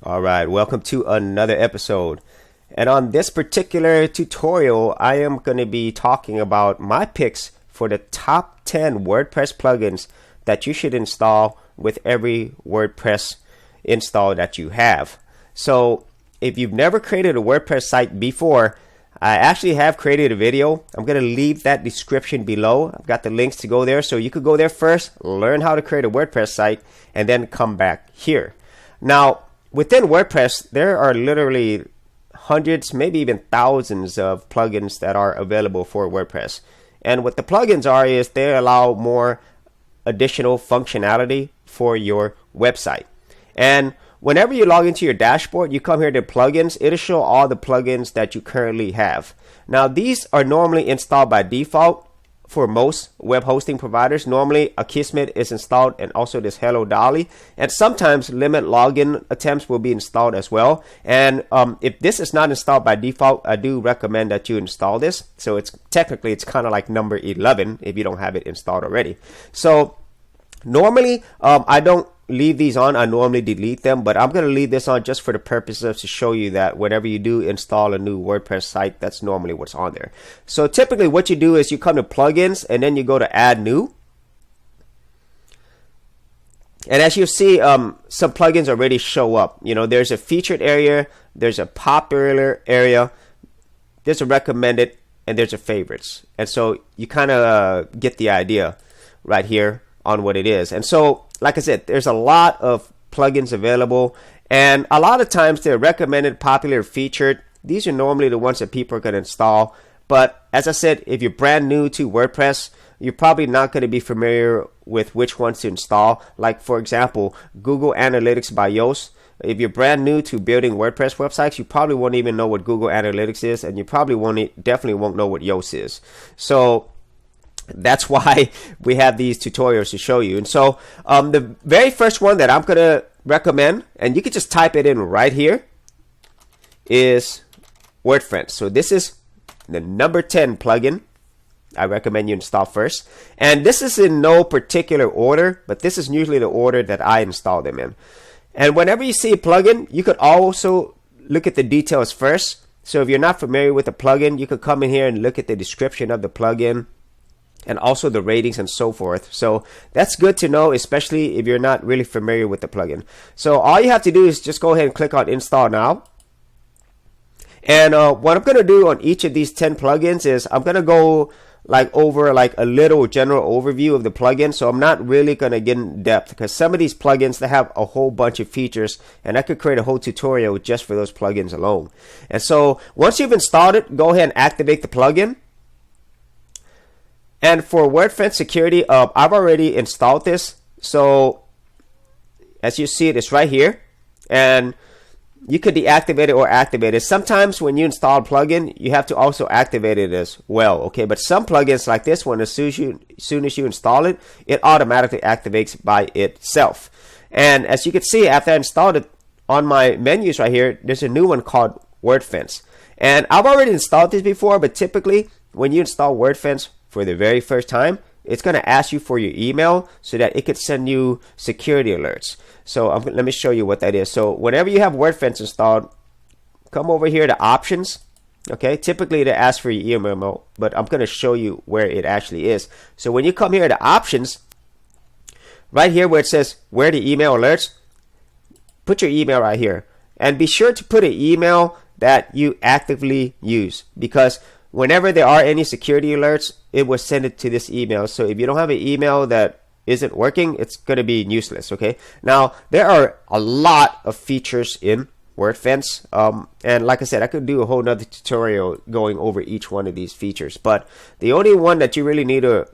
All right, welcome to another episode. And on this particular tutorial, I am going to be talking about my picks for the top 10 WordPress plugins that you should install with every WordPress install that you have. So if you've never created a WordPress site before, I actually have created a video. I'm going to leave that description below. I've got the links to go there, so you could go there first, learn how to create a WordPress site, and then come back here. Now, within WordPress, there are literally hundreds, maybe even thousands of plugins that are available for WordPress. And what the plugins are is they allow more additional functionality for your website. And whenever you log into your dashboard, you come here to plugins, it'll show all the plugins that you currently have. Now, these are normally installed by default for most web hosting providers. Normally, Akismet is installed, and also this Hello Dolly. And sometimes limit login attempts will be installed as well. And if this is not installed by default, I do recommend that you install this. So it's kind of like number 11 if you don't have it installed already. So normally, I don't leave these on. I normally delete them, but I'm going to leave this on just for the purpose of to show you that whenever you do install a new WordPress site, that's normally what's on there. So typically what you do is you come to plugins and then you go to add new. And as you see, some plugins already show up. You know, there's a featured area, there's a popular area, there's a recommended, and there's a favorites. And so you kind of get the idea right here on what it is. And so, like I said, there's a lot of plugins available, and a lot of times they're recommended, popular, featured. These are normally the ones that people are going to install. But as I said, if you're brand new to WordPress, you're probably not going to be familiar with which ones to install. Like, for example, Google Analytics by Yoast. If you're brand new to building WordPress websites, you probably won't even know what Google Analytics is, and you probably definitely won't know what Yoast is. So that's why we have these tutorials to show you. And so the very first one that I'm going to recommend, and you can just type it in right here, is Wordfence. So this is the number 10 plugin I recommend you install first. And this is in no particular order, but this is usually the order that I install them in. And whenever you see a plugin, you could also look at the details first. So if you're not familiar with the plugin, you could come in here and look at the description of the plugin, and also the ratings and so forth. So that's good to know, especially if you're not really familiar with the plugin. So all you have to do is just go ahead and click on install now. And what I'm going to do on each of these 10 plugins is I'm going to go over a little general overview of the plugin. So I'm not really going to get in depth, because some of these plugins, they have a whole bunch of features, and I could create a whole tutorial just for those plugins alone. And so once you've installed it, go ahead and activate the plugin. And for Wordfence security, I've already installed this. So as you see, it's right here. And you could deactivate it or activate it. Sometimes when you install a plugin, you have to also activate it as well. Okay, but some plugins like this one, as soon as you install it, it automatically activates by itself. And as you can see, after I installed it, on my menus right here, there's a new one called Wordfence. And I've already installed this before, but typically when you install Wordfence for the very first time, it's going to ask you for your email so that it could send you security alerts. So let me show you what that is. So whenever you have Wordfence installed, come over here to options. Okay, typically they ask for your email, but I'm going to show you where it actually is. So when you come here to options, right here where it says where the email alerts, put your email right here. And be sure to put an email that you actively use, because whenever there are any security alerts, it will send it to this email. So if you don't have an email that isn't working, it's going to be useless. Okay. Now, there are a lot of features in Wordfence. And like I said, I could do a whole nother tutorial going over each one of these features. But the only one that you really need to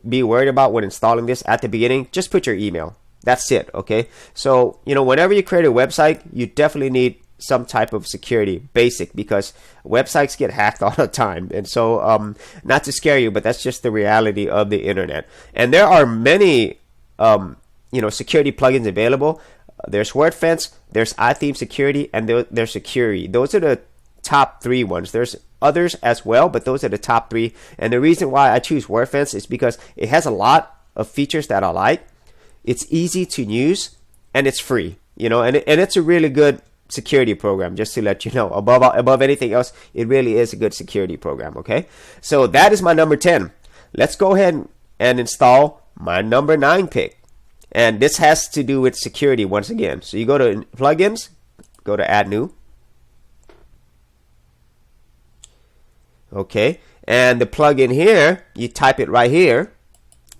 be worried about when installing this at the beginning, just put your email. That's it. Okay. So, whenever you create a website, you definitely need some type of security, basic, because websites get hacked all the time. And so not to scare you, but that's just the reality of the internet. And there are many security plugins available. There's Wordfence, there's iTheme Security, and there's Security. Those are the top 3 ones. There's others as well, but those are the top 3. And the reason why I choose Wordfence is because it has a lot of features that I like. It's easy to use, and it's free, and it's a really good security program, just to let you know. Above anything else, it really is a good security program, okay? So that is my number 10. Let's go ahead and install my number 9 pick. And this has to do with security once again. So you go to plugins, go to add new. Okay, and the plugin here, you type it right here.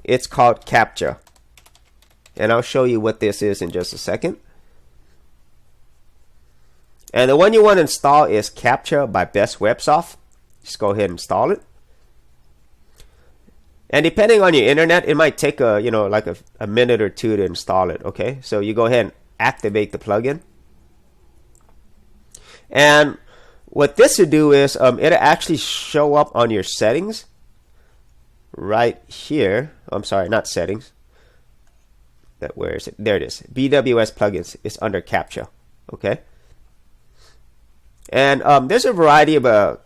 It's called CAPTCHA. And I'll show you what this is in just a second. And the one you want to install is CAPTCHA by Best Websoft. Just go ahead and install it. And depending on your internet, it might take a minute or two to install it. Okay, so you go ahead and activate the plugin. And what this will do is it'll actually show up on your settings right here. I'm sorry, not settings. Where is it? There it is. BWS plugins is under CAPTCHA. Okay. And there's a variety of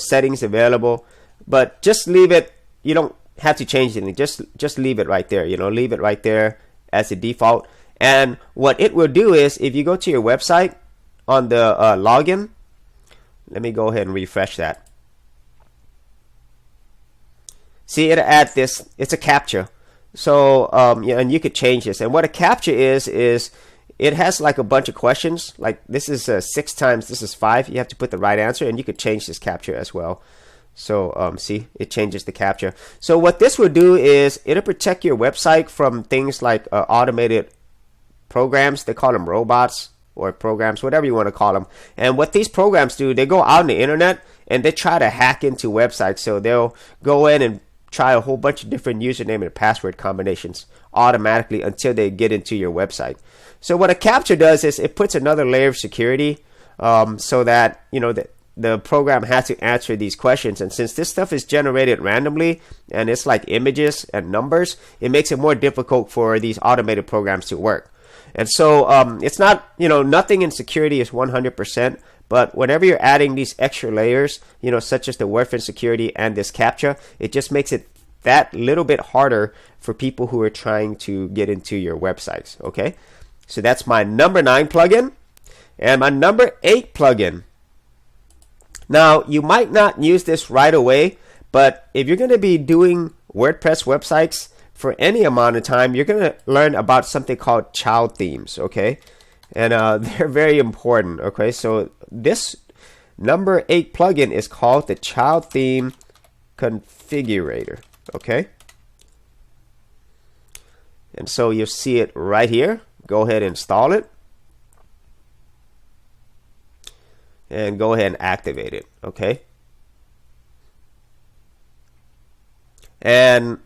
settings available, but just leave it. You don't have to change anything. Just leave it right there. Leave it right there as a default. And what it will do is, if you go to your website on the login, let me go ahead and refresh that. See, it'll add this. It's a CAPTCHA. So and you could change this. And what a CAPTCHA is it has like a bunch of questions. Like this is 6 times, this is 5. You have to put the right answer, and you could change this CAPTCHA as well. So see, it changes the CAPTCHA. So what this will do is it'll protect your website from things like automated programs. They call them robots or programs, whatever you want to call them. And what these programs do, they go out on the internet and they try to hack into websites. So they'll go in and try a whole bunch of different username and password combinations automatically until they get into your website. So what a CAPTCHA does is it puts another layer of security so that the program has to answer these questions. And since this stuff is generated randomly and it's like images and numbers, it makes it more difficult for these automated programs to work. And so it's not, nothing in security is 100%, but whenever you're adding these extra layers, such as the Wordfence security and this CAPTCHA, it just makes it that little bit harder for people who are trying to get into your websites. Okay, so that's my number 9 plugin. And my number 8 plugin. Now, you might not use this right away, but if you're going to be doing WordPress websites for any amount of time, you're going to learn about something called child themes, okay? And they're very important, okay? So this number 8 plugin is called the Child Theme Configurator, okay? And so you'll see it right here. Go ahead and install it. And go ahead and activate it, okay? And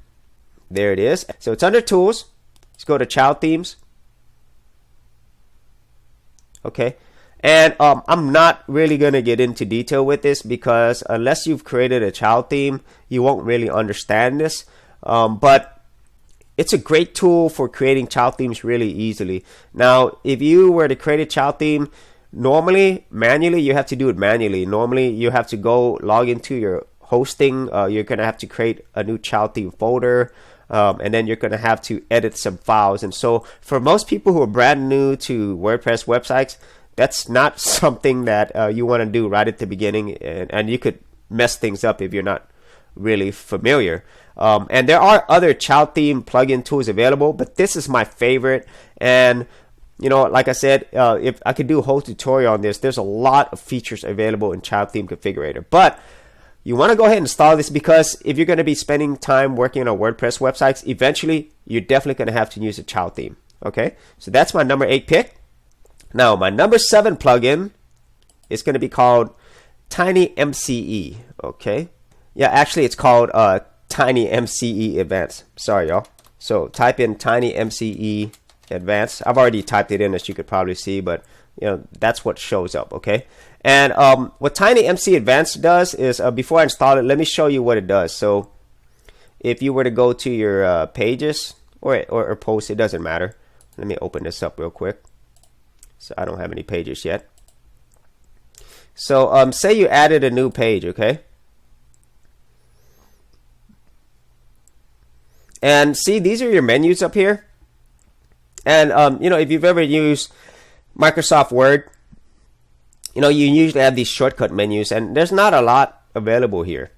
there it is. So it's under Tools. Let's go to Child Themes. Okay. And I'm not really going to get into detail with this because unless you've created a child theme, you won't really understand this. But it's a great tool for creating child themes really easily. Now, if you were to create a child theme, normally, manually, you have to do it manually. Normally, you have to go log into your hosting. You're going to have to create a new child theme folder. And then you're going to have to edit some files. And so for most people who are brand new to WordPress websites, that's not something that you want to do right at the beginning. And you could mess things up if you're not really familiar. And there are other child theme plugin tools available, but this is my favorite. And like I said, if I could do a whole tutorial on this, there's a lot of features available in Child Theme Configurator. But you want to go ahead and install this because if you're going to be spending time working on WordPress websites, eventually you're definitely going to have to use a child theme. Okay, so that's my number 8 pick. Now, my number 7 plugin is going to be called TinyMCE. Okay, yeah, actually it's called TinyMCE Advance. Sorry, y'all. So type in TinyMCE Advance. I've already typed it in, as you could probably see, but that's what shows up. Okay, and what TinyMCE Advance does is before I install it, let me show you what it does. So if you were to go to your pages or posts, it doesn't matter. Let me open this up real quick. So I don't have any pages yet. So say you added a new page, okay? And see, these are your menus up here. And if you've ever used Microsoft Word, you know, you usually have these shortcut menus, and there's not a lot available here.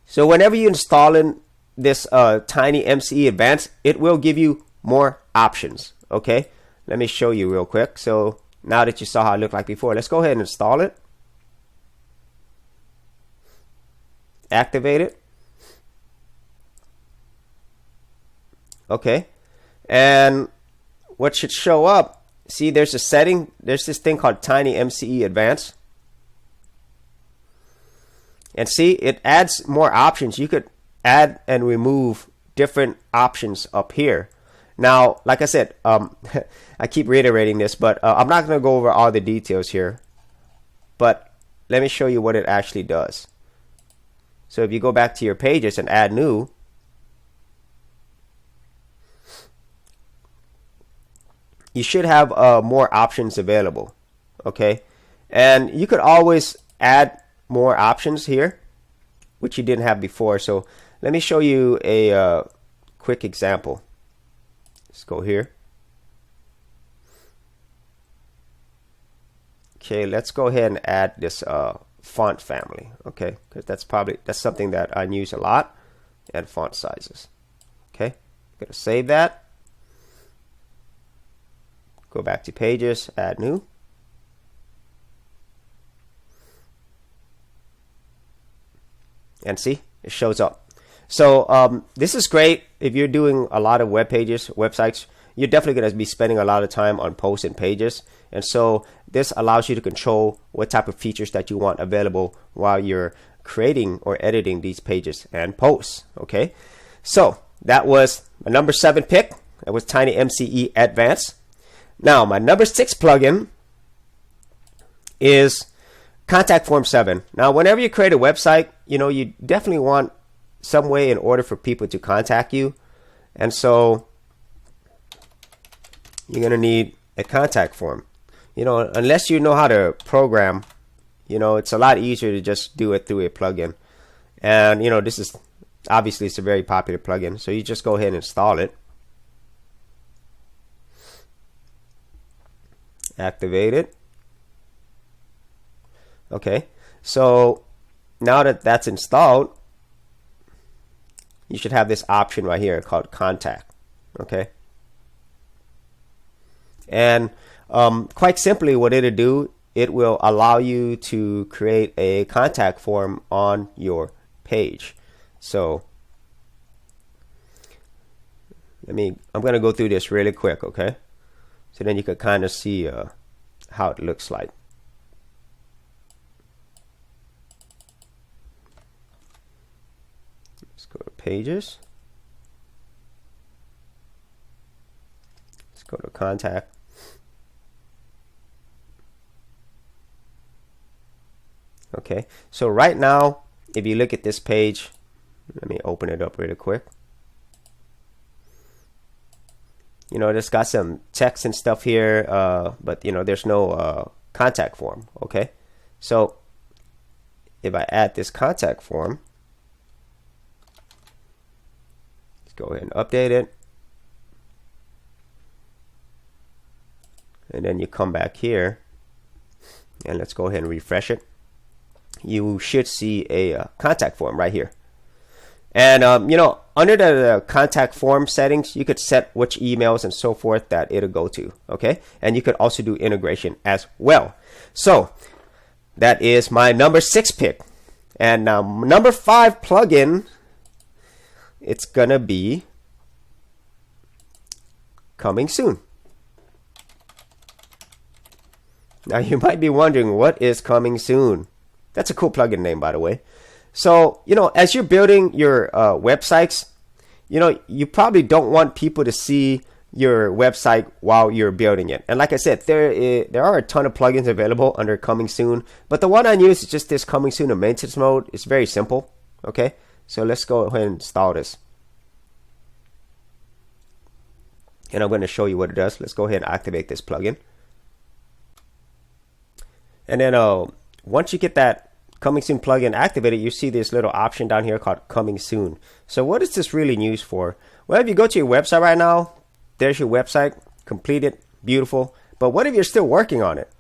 So whenever you install in this TinyMCE Advance, it will give you more options. Okay, let me show you real quick. So now that you saw how it looked like before, let's go ahead and install it. Activate it. Okay, and what should show up, see there's a setting, there's this thing called TinyMCE Advance. And see, it adds more options. You could add and remove different options up here. Now, like I said, I keep reiterating this, but I'm not going to go over all the details here. But let me show you what it actually does. So if you go back to your pages and add new, you should have more options available. Okay, and you could always add more options here, which you didn't have before. So let me show you a quick example. Let's go here. Okay, let's go ahead and add this font family. Okay, because that's something that I use a lot. And font sizes. Okay, gonna save that. Go back to pages, add new. And see, it shows up. So this is great if you're doing a lot of web pages, websites. You're definitely going to be spending a lot of time on posts and pages. And so this allows you to control what type of features that you want available while you're creating or editing these pages and posts. Okay, so that was my number 7 pick. That was TinyMCE Advance. Now my number 6 plugin is Contact Form 7. Now, whenever you create a website, you know, you definitely want some way in order for people to contact you. And so you're going to need a contact form. You know, unless you know how to program, you know, it's a lot easier to just do it through a plugin. And, you know, this is obviously it's a very popular plugin. So you just go ahead and install it. Activate it. Okay, so now that that's installed, you should have this option right here called Contact. Okay, and quite simply what it'll do, it will allow you to create a contact form on your page. So I'm going to go through this really quick. Okay, so then you can kind of see how it looks like. Go to pages. Let's go to contact. Okay, so right now, if you look at this page, let me open it up really quick. You know, it's got some text and stuff here, but you know, there's no contact form. Okay, so if I add this contact form, go ahead and update it, and then you come back here and let's go ahead and refresh it. You should see a contact form right here. And you know, under the contact form settings, you could set which emails and so forth that it'll go to. Okay, and you could also do integration as well. So that is my number 6 pick. And number 5 plugin, it's gonna be coming soon. Now you might be wondering, what is coming soon? That's a cool plugin name, by the way. So, you know, as you're building your websites, you know, you probably don't want people to see your website while you're building it. And like I said, there are a ton of plugins available under coming soon, but the one I use is just this coming soon in maintenance mode. It's very simple. Okay, so let's go ahead and install this. And I'm going to show you what it does. Let's go ahead and activate this plugin. And then once you get that coming soon plugin activated, you see this little option down here called coming soon. So what is this really used for? Well, if you go to your website right now, there's your website, completed, beautiful. But what if you're still working on it?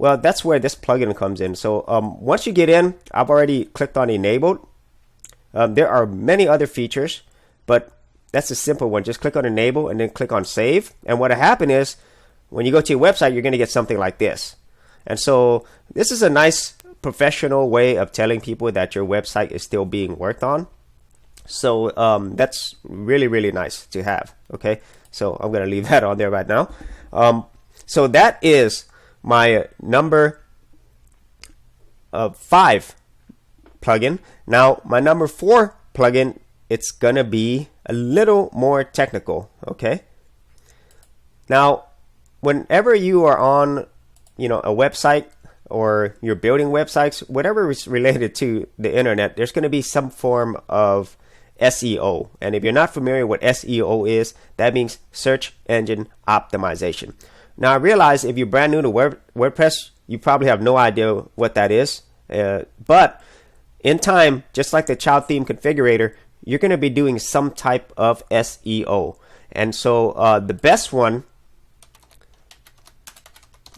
Well, that's where this plugin comes in. So once you get in, I've already clicked on enabled. There are many other features, but that's a simple one. Just click on enable and then click on save. And what'll happen is when you go to your website, you're going to get something like this. And so this is a nice professional way of telling people that your website is still being worked on. So that's really, really nice to have. Okay, so I'm going to leave that on there right now. So that is my number 5 plugin. Now my number 4 plugin, it's going to be a little more technical. Okay, now whenever you are on a website or you're building websites, whatever is related to the internet, there's going to be some form of SEO. And if you're not familiar with SEO is, that means search engine optimization. Now I realize if you're brand new to WordPress, you probably have no idea what that is. But in time, just like the child theme configurator, you're going to be doing some type of SEO. And so the best one,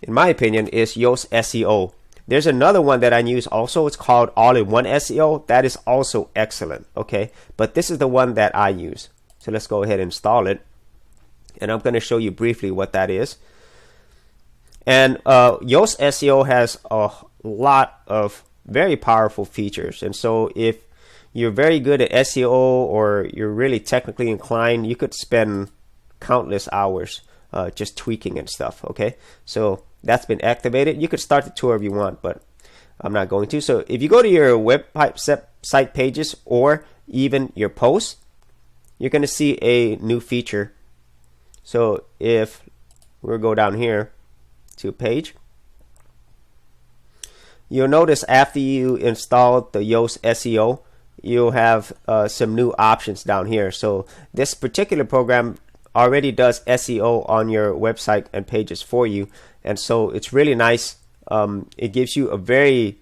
in my opinion, is Yoast SEO. There's another one that I use also. It's called All-in-One SEO. That is also excellent. Okay, but this is the one that I use. So let's go ahead and install it. And I'm going to show you briefly what that is. And Yoast SEO has a lot of very powerful features. And so if you're very good at SEO or you're really technically inclined, you could spend countless hours just tweaking and stuff. Okay, so that's been activated. You could start the tour if you want, but I'm not going to. So if you go to your website pages or even your posts, you're going to see a new feature. So if we'll go down here to page, you'll notice after you install the Yoast SEO, you'll have some new options down here. So this particular program already does SEO on your website and pages for you, and so it's really nice. It gives you a very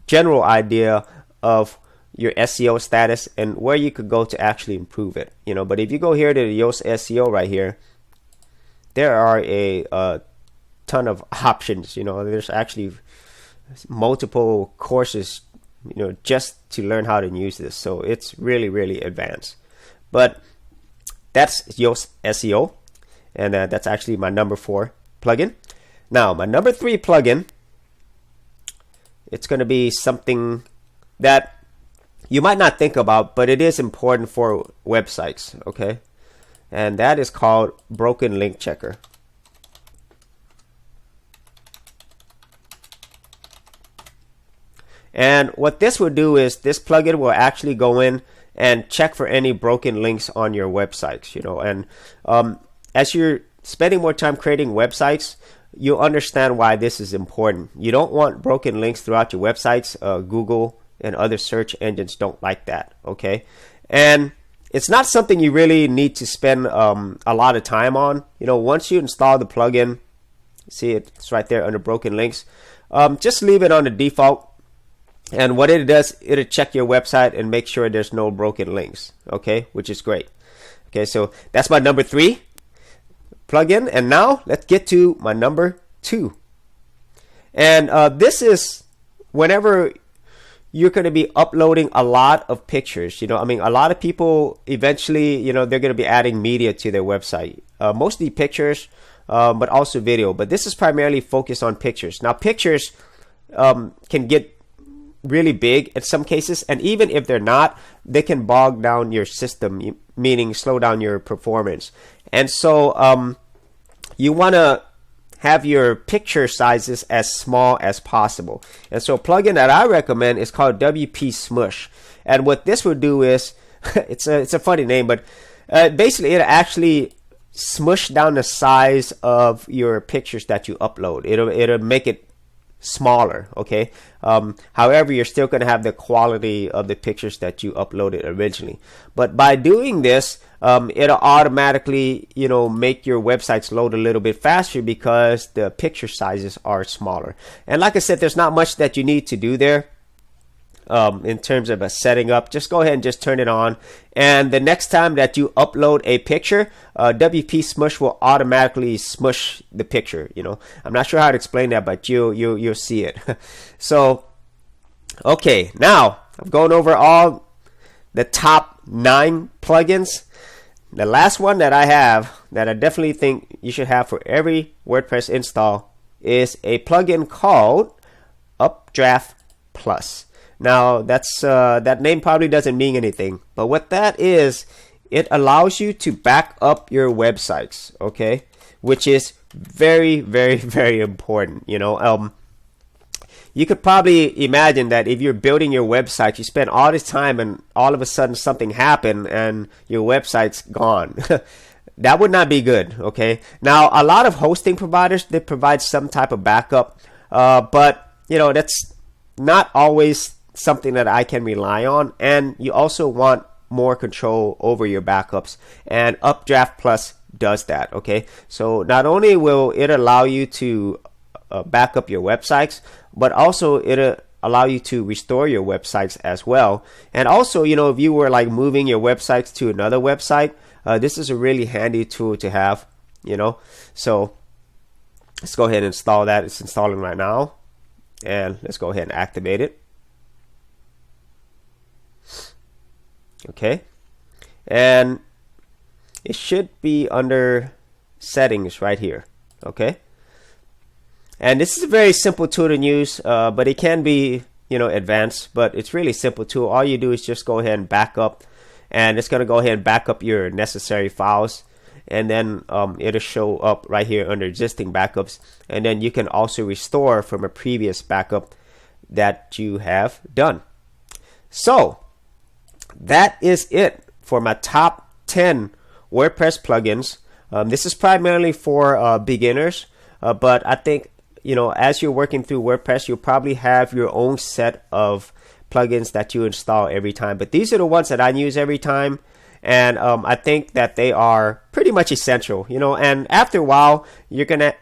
general idea of your SEO status and where you could go to actually improve it. But if you go here to the Yoast SEO right here, there are a ton of options. There's actually multiple courses just to learn how to use this, so it's really, really advanced. But that's Yoast SEO, and that's actually my number 4 plugin. Now my number 3 plugin, it's going to be something that you might not think about, but it is important for websites. Okay, and that is called Broken Link Checker. And what this will do is this plugin will actually go in and check for any broken links on your websites. And as you're spending more time creating websites, you'll understand why this is important. You don't want broken links throughout your websites. Google and other search engines don't like that. Okay, and it's not something you really need to spend a lot of time on. Once you install the plugin, see it's right there under broken links. Just leave it on the default. And what it does, it'll check your website and make sure there's no broken links. Okay, which is great. Okay, so that's my number 3 plugin. And now let's get to my number 2. And this is whenever you're going to be uploading a lot of pictures. A lot of people eventually, they're going to be adding media to their website. Mostly pictures, but also video. But this is primarily focused on pictures. Now, pictures can get really big in some cases, and even if they're not, they can bog down your system, meaning slow down your performance. And so you want to have your picture sizes as small as possible. And so a plugin that I recommend is called WP Smush. And what this will do is it's a funny name, but basically it actually smush down the size of your pictures that you upload. It'll make it smaller. Okay, however, you're still going to have the quality of the pictures that you uploaded originally, but by doing this, it'll automatically make your websites load a little bit faster because the picture sizes are smaller. And like I said, there's not much that you need to do there. in terms of setting up. Just go ahead and just turn it on, and the next time that you upload a picture, WP Smush will automatically smush the picture. I'm not sure how to explain that, but you'll see it. So okay, now I'm going over all the top 9 plugins. The last one that I have that I definitely think you should have for every WordPress install is a plugin called Updraft Plus. Now that name probably doesn't mean anything, but what that is, it allows you to back up your websites, okay, which is very, very, very important. You could probably imagine that if you're building your website, you spend all this time and all of a sudden something happened and your website's gone. That would not be good, okay? Now, a lot of hosting providers, they provide some type of backup, but that's not always something that I can rely on, and you also want more control over your backups, and Updraft Plus does that, okay? So not only will it allow you to back up your websites, but also it'll allow you to restore your websites as well. And also, if you were like moving your websites to another website, this is a really handy tool to have. So let's go ahead and install that. It's installing right now, and let's go ahead and activate it. Okay, and it should be under settings right here. Okay, and this is a very simple tool to use, but it can be advanced, but it's really simple tool. All you do is just go ahead and back up, and it's going to go ahead and back up your necessary files, and then it'll show up right here under existing backups, and then you can also restore from a previous backup that you have done. So that is it for my top 10 WordPress plugins. This is primarily for beginners, but I think as you're working through WordPress, you'll probably have your own set of plugins that you install every time. But these are the ones that I use every time, and I think that they are pretty much essential. And after a while,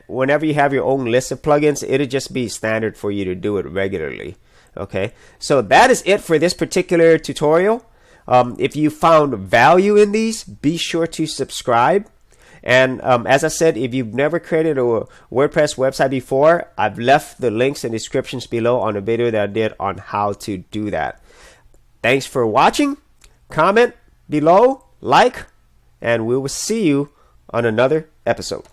whenever you have your own list of plugins, it'll just be standard for you to do it regularly. Okay, so that is it for this particular tutorial. If you found value in these, be sure to subscribe. And as I said, if you've never created a WordPress website before, I've left the links and descriptions below on a video that I did on how to do that. Thanks for watching. Comment below, like, and we will see you on another episode.